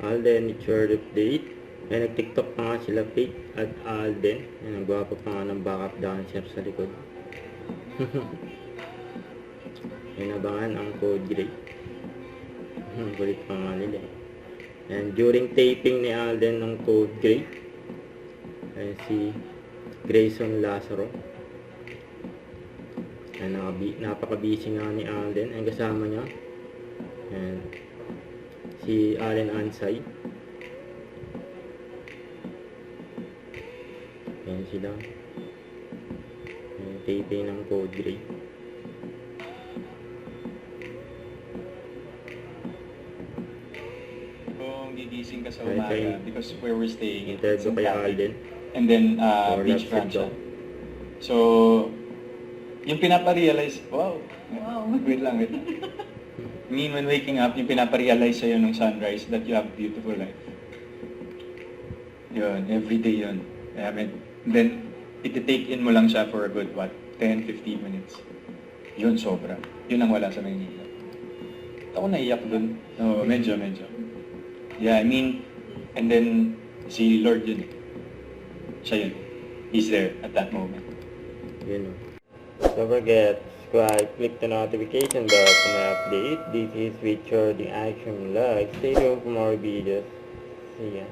Alden, it's your update. May nag-tiktok pa nga sila, Faith at Alden. Yan, ang gwapo pa nga ng backup dancer sa likod. Inabangan ang Code Grey. Kulit pa nga nila. And during taping ni Alden ng Code Grey, ay si Grayson Lazaro. Ay, napaka-busy nga ni Alden. Ang kasama niya, and si Allen Ansay. Ayan sila. Ayan, taping ng Code Grey. Kung gigising ka sa umaga, because where we're staying, it's Interview in kay Cavite. Alden. And then, For beach left front siya. foot So, yung pinapa-realize, wow, wait lang. I mean, when waking up, yung pinapa-realize sa'yo nung sunrise that you have a beautiful life. Yun, everyday yun. I mean, then, iti-take in mo lang siya for a good, 10-15 minutes. Yun, sobra. Yun ang wala sa Maynila. Ako naiyak dun. No, medyo. Yeah, I mean, and then, si Lord yun. Siya yun. He's there at that moment. Yun o. Don't forget, subscribe, click the notification bell for my update. This is Richard the Action Vlog. Stay tuned for more videos. See ya.